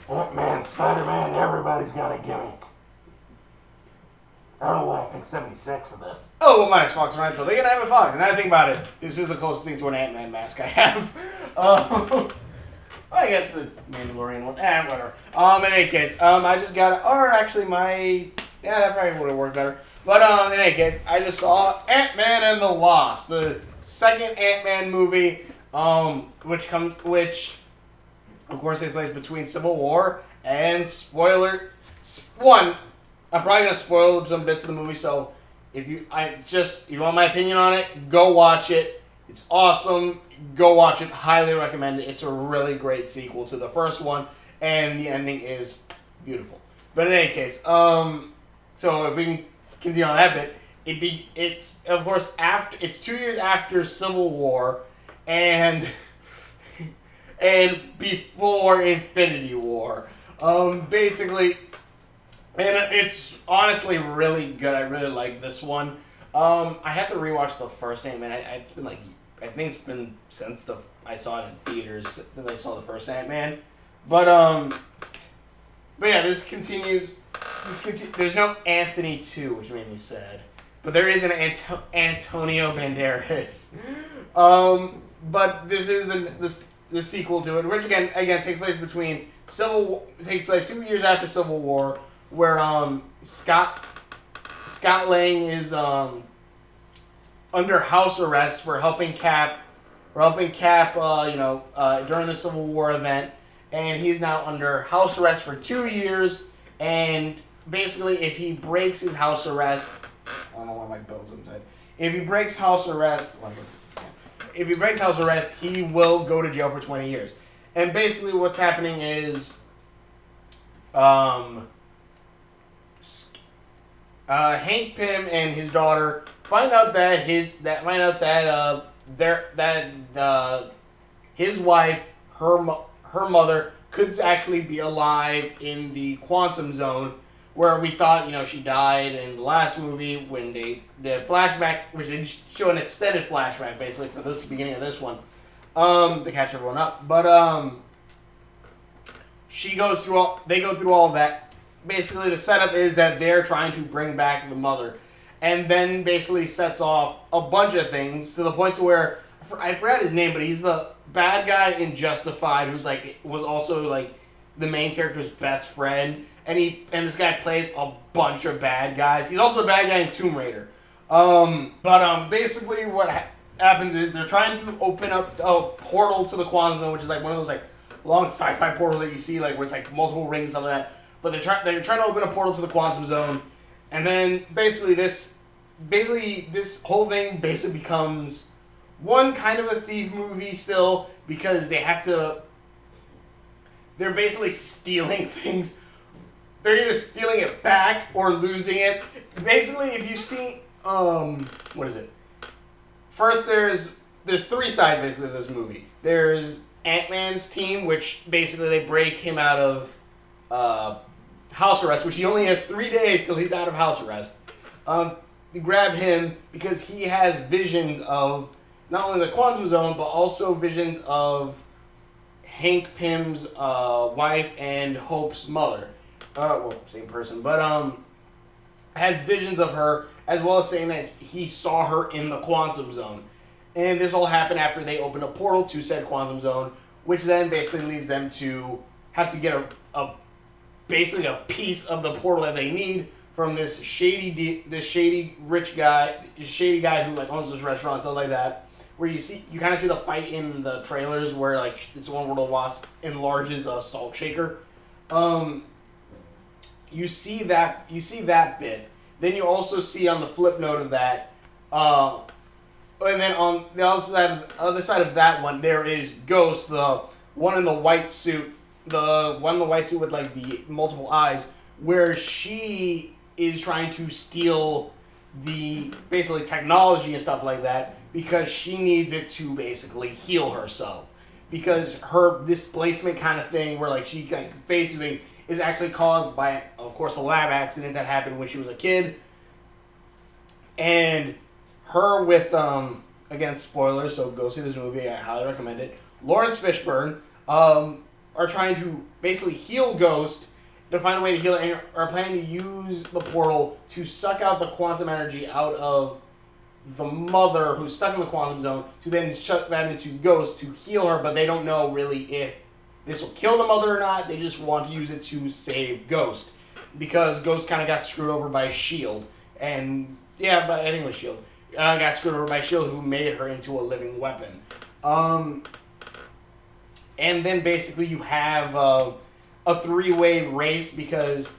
Ant-Man, Spider-Man, everybody's got a gimmick. I don't know why I picked 76 for this. Oh, well, mine is Fox Rental. They can have a Fox. And I think about it, this is the closest thing to an Ant-Man mask I have. I guess the Mandalorian one. Whatever. In any case, I just got, or actually that probably would have worked better. But in any case, I just saw Ant-Man and the Wasp, the second Ant-Man movie, which of course takes place between Civil War and spoiler one. I'm probably gonna spoil some bits of the movie, so if you want my opinion on it, go watch it. It's awesome. Go watch it. Highly recommend it. It's a really great sequel to the first one, and the ending is beautiful. But in any case, so if we can continue on that bit, it's of course it's 2 years after Civil War, and before Infinity War. Basically, and it's honestly really good. I really like this one. I have to rewatch the first Ant-Man. It's been I think it's been since I saw it in theaters since I saw the first Ant-Man. But yeah, this continues. There's no Anthony 2, which made me sad. But there is an Antonio Banderas. But this is the sequel to it, which again takes place 2 years after Civil War, where Scott Lang is under house arrest for helping Cap during the Civil War event, and he's now under house arrest for 2 years. And basically, if he breaks his house arrest, I don't know why my bell's inside. If he breaks house arrest, he will go to jail for 20 years. And basically, what's happening is, Hank Pym and his daughter find out that his wife, her mother, could actually be alive in the quantum zone, where we thought she died in the last movie when the flashback, which they show an extended flashback basically for this beginning of this one, to catch everyone up. But they go through all of that. Basically, the setup is that they're trying to bring back the mother, and then basically sets off a bunch of things to the point to where I forgot his name, but he's the bad guy in Justified, who's was also the main character's best friend, and this guy plays a bunch of bad guys. He's also the bad guy in Tomb Raider. Basically what happens is they're trying to open up a portal to the quantum zone, which is one of those long sci-fi portals that you see where it's multiple rings and stuff like that. But they're trying to open a portal to the quantum zone, and then basically this whole thing becomes one kind of a thief movie still, because they're basically stealing things. They're either stealing it back or losing it. Basically, if you see what is it? First, there's 3 sides basically of this movie. There's Ant-Man's team, which basically they break him out of house arrest, which he only has 3 days till he's out of house arrest. They grab him because he has visions of not only the quantum zone, but also visions of Hank Pym's wife and Hope's mother. Same person, but has visions of her, as well as saying that he saw her in the quantum zone. And this all happened after they opened a portal to said quantum zone, which then basically leads them to have to get basically a piece of the portal that they need from this shady guy who owns this restaurant and stuff like that. Where you kind of see the fight in the trailers where it's the one where the Wasp enlarges a salt shaker. You see that bit. Then you also see on the flip note of that, and then on the other side of that one, there is Ghost, the one in the white suit, with the multiple eyes, where she is trying to steal the basically technology and stuff like that, because she needs it to basically heal herself. Because her displacement kind of thing, where she can face things, is actually caused by, of course, a lab accident that happened when she was a kid. And her with, again, spoilers, so go see this movie, I highly recommend it. Lawrence Fishburne, are trying to basically heal Ghost, to find a way to heal it, and are planning to use the portal to suck out the quantum energy out of the mother who's stuck in the quantum zone, to then shut that into Ghost to heal her, but they don't know really if this will kill the mother or not. They just want to use it to save Ghost, because Ghost kind of got screwed over by S.H.I.E.L.D. And, yeah, but I think it was S.H.I.E.L.D. Got screwed over by S.H.I.E.L.D., who made her into a living weapon. And then basically you have a three-way race, because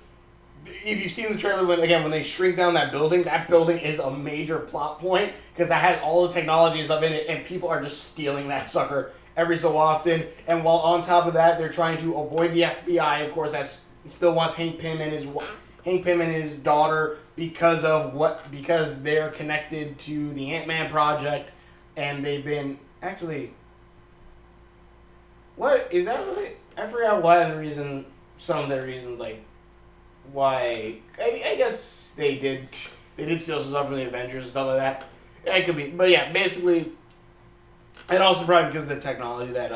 if you've seen the trailer, when they shrink down that building is a major plot point, because that has all the technology and stuff in it, and people are just stealing that sucker every so often. And while on top of that, they're trying to avoid the FBI. Of course, that still wants Hank Pym and his daughter because they're connected to the Ant-Man project, and they've been actually. What is that really? I forgot some of the reasons, like why. I guess they did steal some stuff from the Avengers and stuff like that. It could be, but yeah, basically, and also probably because of the technology that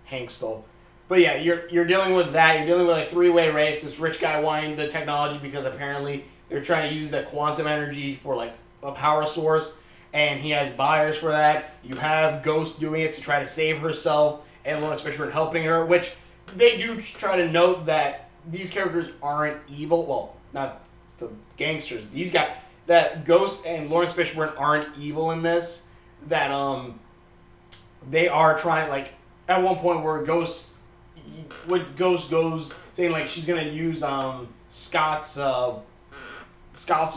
Hank stole. But yeah, you're dealing with that. You're dealing with a three-way race. This rich guy wanting the technology because apparently they're trying to use the quantum energy for like a power source, and he has buyers for that. You have Ghost doing it to try to save herself, and Lawrence Fishburne helping her, which they do try to note that these characters aren't evil. Well, not the gangsters. That Ghost and Lawrence Fishburne aren't evil in this. That they are trying, like, at one point where Ghost goes saying like she's gonna use Scott's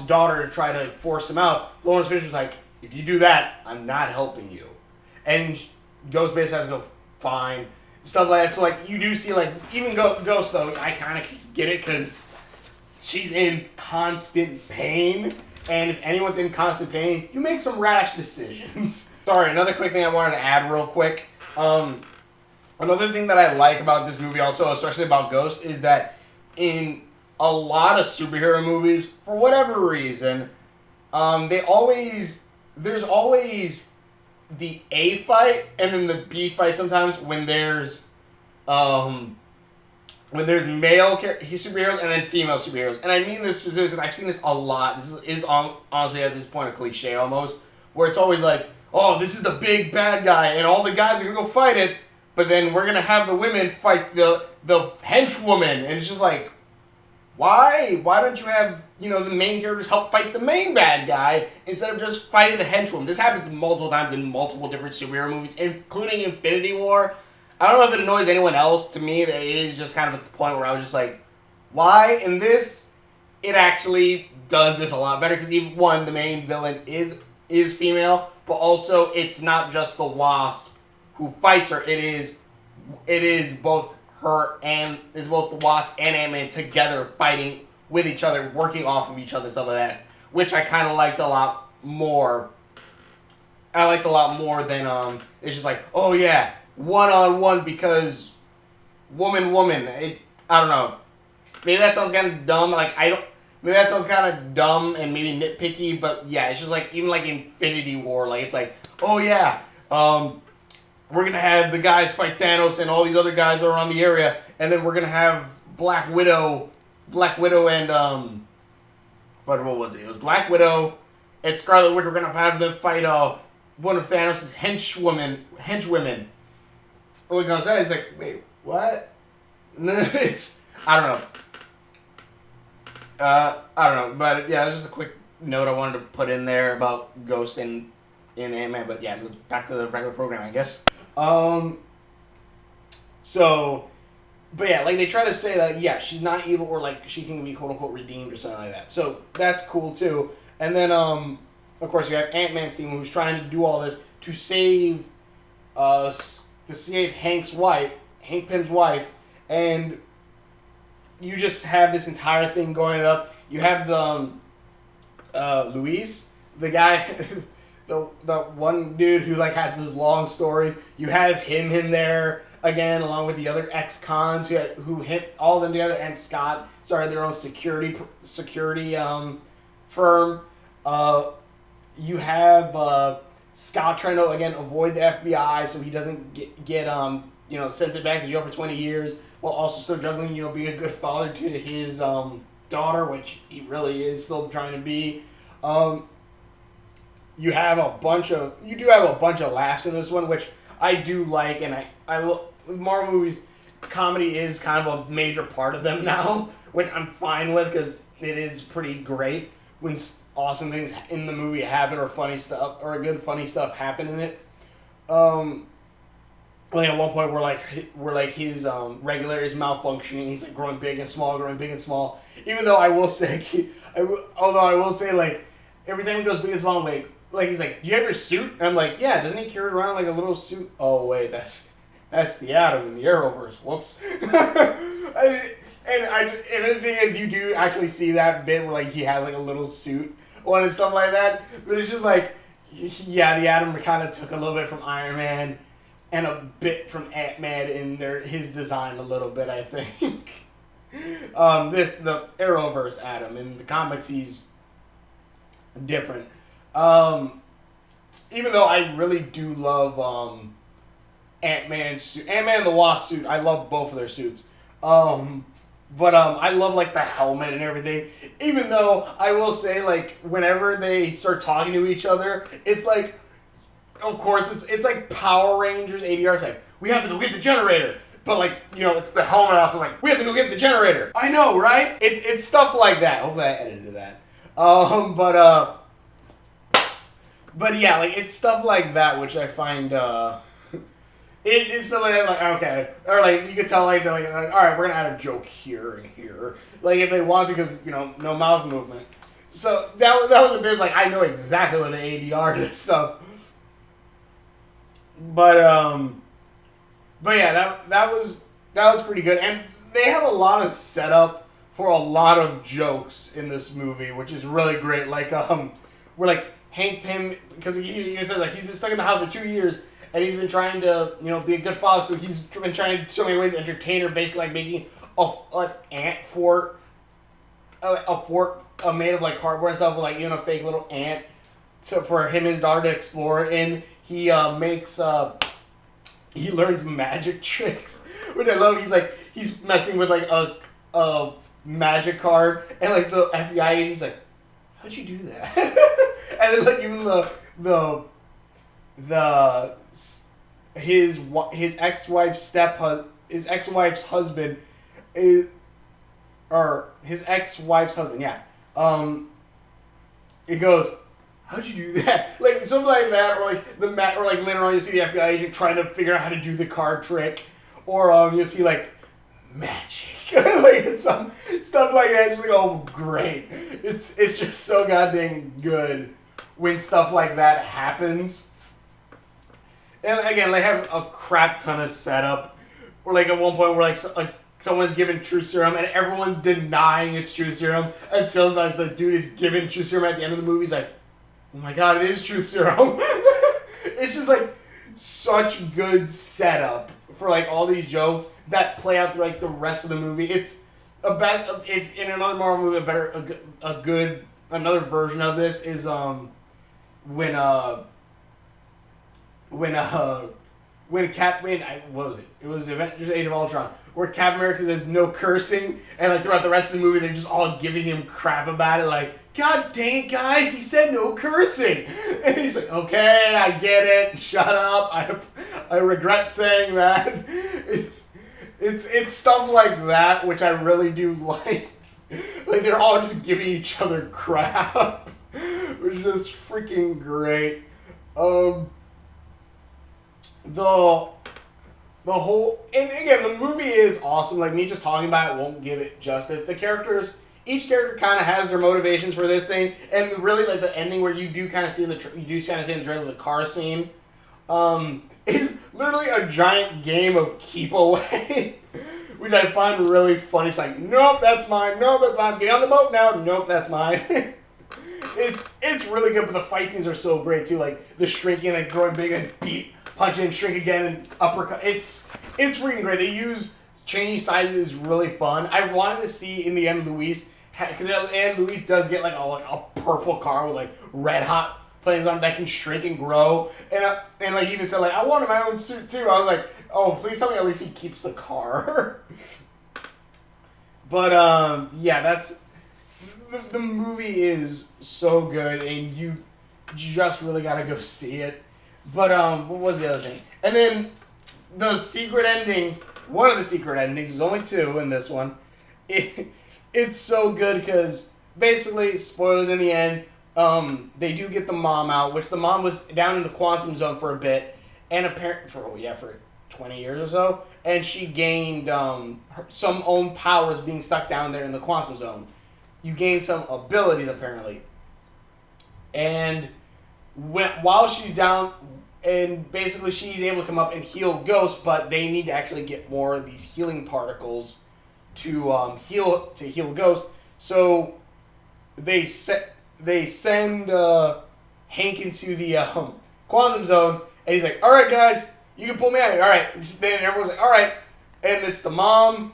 daughter to try to force him out. Lawrence Fishburne's like, if you do that, I'm not helping you, and Ghost basically has to go, fine, stuff like that. So like you do see like even Ghost though, I kind of get it because she's in constant pain, and if anyone's in constant pain, you make some rash decisions. Sorry, another quick thing I wanted to add real quick. Another thing that I like about this movie also, especially about Ghost, is that in a lot of superhero movies, for whatever reason, there's always the A fight and then the B fight sometimes when there's male superheroes and then female superheroes. And I mean this specifically because I've seen this a lot. This is honestly at this point a cliche almost, where it's always like, oh, this is the big bad guy and all the guys are going to go fight it, but then we're going to have the women fight the henchwoman. And it's just like, why? Why don't you have, the main characters help fight the main bad guy instead of just fighting the henchwoman? This happens multiple times in multiple different superhero movies, including Infinity War. I don't know if it annoys anyone else. To me, it is just kind of at the point where I was just like, why? In this, it actually does this a lot better because even one, the main villain is female, but also it's not just the Wasp who fights her. It is both the Wasp and Ant-Man together fighting with each other, working off of each other, stuff like that, which I kind of liked a lot more. I liked a lot more than it's just like, oh yeah, one-on-one because woman. I don't know. Maybe that sounds kind of dumb. Maybe that sounds kind of dumb and maybe nitpicky, but yeah, it's just like even like Infinity War, like it's like, oh yeah, we're gonna have the guys fight Thanos and all these other guys are around the area, and then we're gonna have Black Widow and what was it? It was Black Widow and Scarlet Witch. We're gonna have them fight one of Thanos' henchwomen. And we're gonna say, it's like, wait, what? I don't know, but yeah, it was just a quick note I wanted to put in there about Ghost in Ant-Man. But yeah, let's back to the regular program, I guess. But yeah, like they try to say that, yeah, she's not evil or like she can be quote unquote redeemed or something like that. So that's cool too. And then, of course, you have Ant-Man's team who's trying to do all this to save Hank Pym's wife, and you just have this entire thing going up. You have the Luis, the guy, the one dude who like has these long stories. You have him in there again, along with the other ex-cons who hit all of them together, and Scott started their own security firm. You have Scott trying to again avoid the FBI so he doesn't get sent back to jail for 20 years. while also still juggling, being a good father to his daughter, which he really is still trying to be. You do have a bunch of laughs in this one, which I do like, and with Marvel movies, comedy is kind of a major part of them now, which I'm fine with because it is pretty great when awesome things in the movie happen or funny stuff or good funny stuff happen in it. Like at one point where his regulator is malfunctioning, he's like growing big and small. Even though I will say, like every time he goes big and small, like he's like, do you have your suit? And I'm like, yeah. Doesn't he carry around like a little suit? Oh wait, that's the Atom in the Arrowverse. Whoops. And the thing is, you do actually see that bit where like he has like a little suit on and stuff like that. But it's just like, yeah, the Atom kind of took a little bit from Iron Man and a bit from Ant-Man in his design a little bit, I think. The Arrowverse Atom in the comics, he's different. Even though I really do love Ant-Man's suit, Ant-Man and the Wasp suit, I love both of their suits. But I love like the helmet and everything. Even though I will say, like, whenever they start talking to each other, it's like, of course, it's like Power Rangers. ADR's like, we have to go get the generator. But like, it's the helmet also like, we have to go get the generator. I know, right? It's stuff like that. Hopefully I edited that. But yeah, like it's stuff like that which I find it's something like, okay, or like you could tell like they're like, all right, we're gonna add a joke here and here, like if they want to, because no mouth movement. So that was the bit like I know exactly what the ADR and stuff. But yeah, that was pretty good, and they have a lot of setup for a lot of jokes in this movie, which is really great. Like we're like Hank Pym, because he said like he's been stuck in the house for 2 years. And he's been trying to, be a good father, so he's been trying so many ways to entertain her, basically like making an ant fort, a fort made of like cardboard and stuff, with like a fake little ant, so for him and his daughter to explore. And he he learns magic tricks, which I love. He's messing with like a magic card, and like the FBI agent, he's like, how'd you do that? And then like even his ex-wife's husband yeah. It goes, how'd you do that? Like something like that, or like later on you see the FBI agent trying to figure out how to do the card trick, or you see like magic, like some stuff like that. It's like, oh great, it's just so goddamn good when stuff like that happens. And again, they have a crap ton of setup. Or like at one point where like someone's given truth serum and everyone's denying it's truth serum until like the dude is given truth serum at the end of the movie. He's like, oh my god, it is truth serum. It's just like such good setup for like all these jokes that play out through like the rest of the movie. It's if in another Marvel movie another version of this is when what was it? It was Avengers Age of Ultron, where Captain America says no cursing, and like throughout the rest of the movie, they're just all giving him crap about it, like, God dang it, guys, he said no cursing, and he's like, okay, I get it, shut up, I regret saying that. It's stuff like that which I really do like. Like they're all just giving each other crap, which is just freaking great. The whole, and again, the movie is awesome. Like me just talking about it won't give it justice. Each character kind of has their motivations for this thing, and really like the ending where you do kind of see in the trailer the car scene, is literally a giant game of keep away, which I find really funny. It's like, nope, that's mine. Nope, that's mine. Get on the boat now. Nope, that's mine. It's really good, but the fight scenes are so great too. Like the shrinking and growing big and punching and shrink again and uppercut. It's freaking great. They use changing sizes is really fun. I wanted to see in the end Luis, because in the end Luis does get like a purple car with like red hot flames on it that can shrink and grow. And like he even said like I wanted my own suit too. I was like, Oh, please tell me at least he keeps the car. But yeah, that's the movie is so good, and you just really gotta go see it. But what was the other thing? And then the secret ending. One of the secret endings. There's only two in this one. It's so good because basically, spoilers in the end. They do get the mom out, which the mom was down in the quantum zone for a bit, and apparently for 20 years or so, and she gained some own powers being stuck down there in the quantum zone. You gain some abilities apparently, and while she's down, and basically she's able to come up and heal ghosts, but they need to actually get more of these healing particles to heal ghosts. So they send Hank into the quantum zone, and he's like, "All right, guys, you can pull me out. All right." Then everyone's like, "All right," and it's the mom,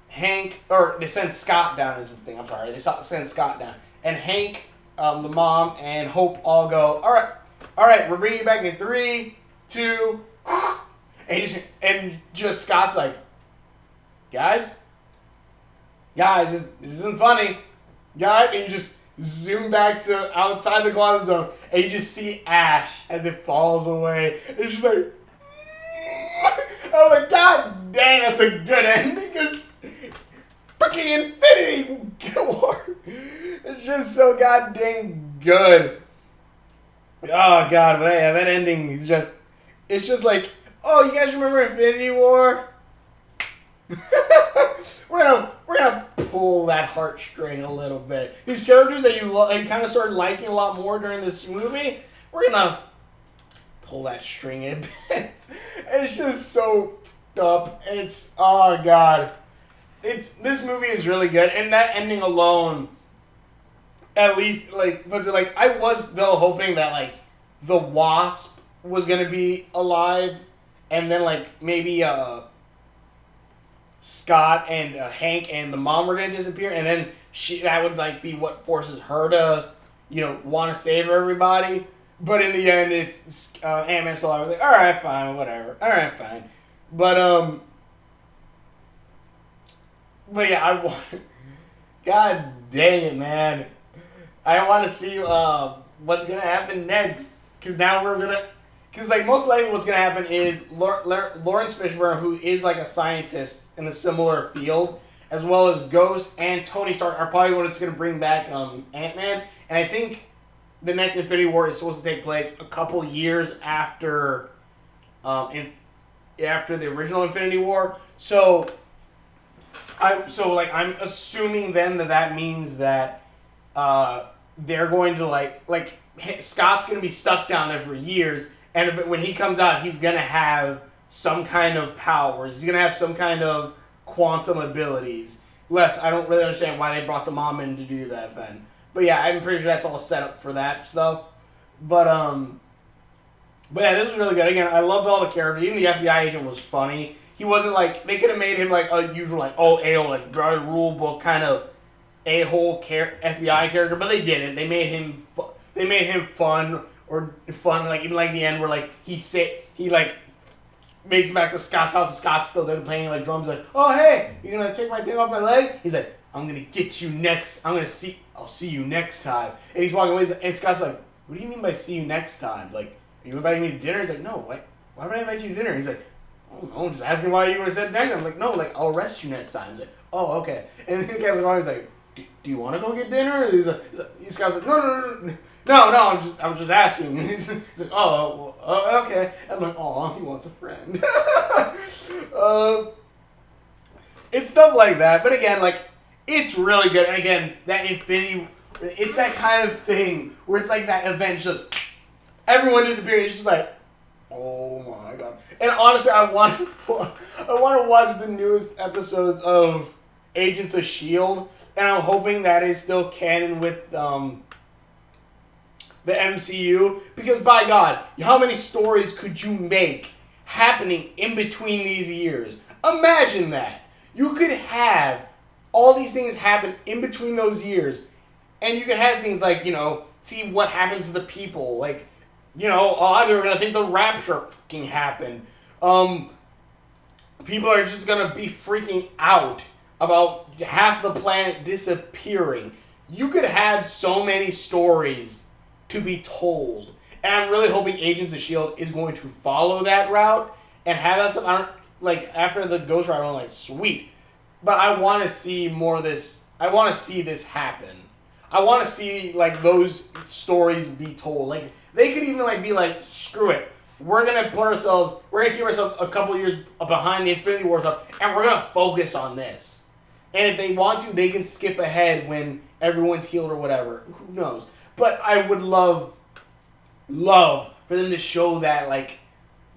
Hank, or they send Scott down is the thing. I'm sorry, they send Scott down, and Hank, the mom, and Hope all go, "All right, we're bringing you back in 3, 2," and just Scott's like, "Guys, this isn't funny, guys," and you just zoom back to outside the quantum zone, and you just see Ash as it falls away. It's just like, I'm like, God dang, that's a good ending, because freaking Infinity War. It's just so god dang good. Oh god, but yeah, that ending is just, it's just like, oh, you guys remember Infinity War? We're gonna pull that heartstring a little bit. These characters that you kind of started liking a lot more during this movie, we're gonna pull that string a bit. It's just so up. It's, oh god, this movie is really good, and that ending alone, at least I was though hoping that like the Wasp was gonna be alive, and then like maybe Scott and Hank and the mom were gonna disappear, and then that would like be what forces her to, want to save everybody. But in the end, it's Ant-Man still alive. Like, all right, fine, whatever. All right, fine. But yeah, I want. God dang it, man! I want to see what's gonna happen next, because now we're gonna. Because, like, most likely what's going to happen is Lawrence Fishburne, who is, like, a scientist in a similar field, as well as Ghost and Tony Stark, are probably what's going to bring back Ant-Man. And I think the next Infinity War is supposed to take place a couple years after after the original Infinity War. So I'm assuming then that means that they're going to, like Scott's going to be stuck down there for years. And when he comes out, he's going to have some kind of powers. He's going to have some kind of quantum abilities. I don't really understand why they brought the mom in to do that then. But yeah, I'm pretty sure that's all set up for that stuff. But yeah, this was really good. Again, I loved all the characters. Even the FBI agent was funny. He wasn't like, they could have made him like a usual, like, like, rule book kind of a-hole FBI character, but they didn't. They made him fun. Or fun, like even like the end where like he like makes it back to Scott's house and Scott's still there playing like drums, like, "Oh hey, you're gonna take my thing off my leg?" He's like, "I'm gonna get you next. I'll see you next time." And he's walking away, and Scott's like, "What do you mean by see you next time? Like, are you inviting me to dinner?" He's like, "No, like, why would I invite you to dinner?" He's like, "I don't know, I'm just asking why you would have said next time." I'm like, "No, like, I'll arrest you next time." He's like, "Oh, okay." And the guy's like, he's like, "Do you want to go get dinner?" And Scott's like, No, I was just asking. He's like, "Oh, okay." I'm like, "Aw, he wants a friend." It's stuff like that. But again, like, it's really good. And again, that Infinity, it's that kind of thing where it's like that event just, everyone disappears. It's just like, oh my god. And honestly, I want to watch the newest episodes of Agents of S.H.I.E.L.D. And I'm hoping that is still canon with the MCU, because by God, how many stories could you make happening in between these years? Imagine that. You could have all these things happen in between those years, and you could have things like, see what happens to the people, like, a lot of people are going to think the rapture can happen, People are just gonna be freaking out about half the planet disappearing. You could have so many stories to be told. And I'm really hoping Agents of S.H.I.E.L.D. is going to follow that route and have that stuff. I don't, like, after the Ghost Rider, I'm like, sweet. But I want to see more of this. I want to see this happen. I want to see, like, those stories be told. Like, they could even, like, be like, screw it. We're going to keep ourselves a couple years behind the Infinity War stuff, and we're going to focus on this. And if they want to, they can skip ahead when everyone's healed or whatever. Who knows? But I would love for them to show that, like,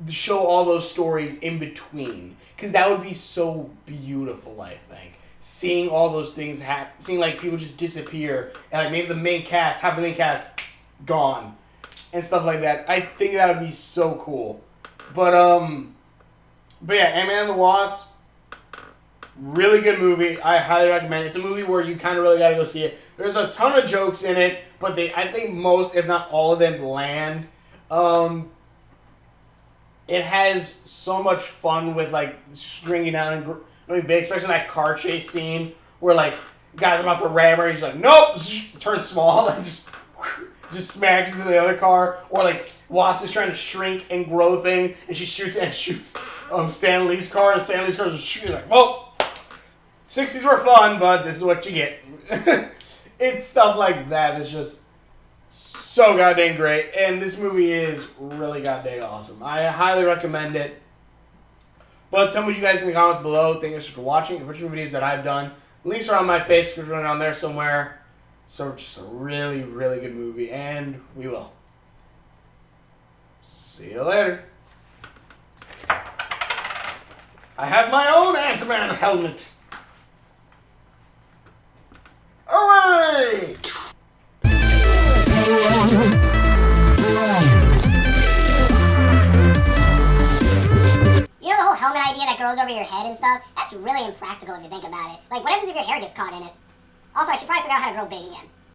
to show all those stories in between. Because that would be so beautiful, I think. Seeing all those things happen, seeing, like, people just disappear, and, like, maybe half the main cast, gone. And stuff like that. I think that would be so cool. But yeah, Ant-Man and the Wasp, really good movie. I highly recommend it. It's a movie where you kind of really got to go see it. There's a ton of jokes in it, but I think most, if not all of them, land. It has so much fun with, like, stringing down and really big, especially that car chase scene where, like, the guy's about to ram her and he's like, nope, turns small and just smacks into the other car. Or, like, Wasp is trying to shrink and grow thing, and she shoots Stan Lee's car, and Stan Lee's car is shooting, like, well, 60s were fun, but this is what you get. It's stuff like that that's just so goddamn great, and this movie is really goddamn awesome. I highly recommend it. But tell me what you guys in the comments below. Thank you for watching. The virtual videos that I've done. Links are on my face, because running on there somewhere. So just a really, really good movie, and we will see you later. I have my own Ant-Man helmet. Hooray! You know the whole helmet idea that grows over your head and stuff? That's really impractical if you think about it. Like, what happens if your hair gets caught in it? Also, I should probably figure out how to grow big again.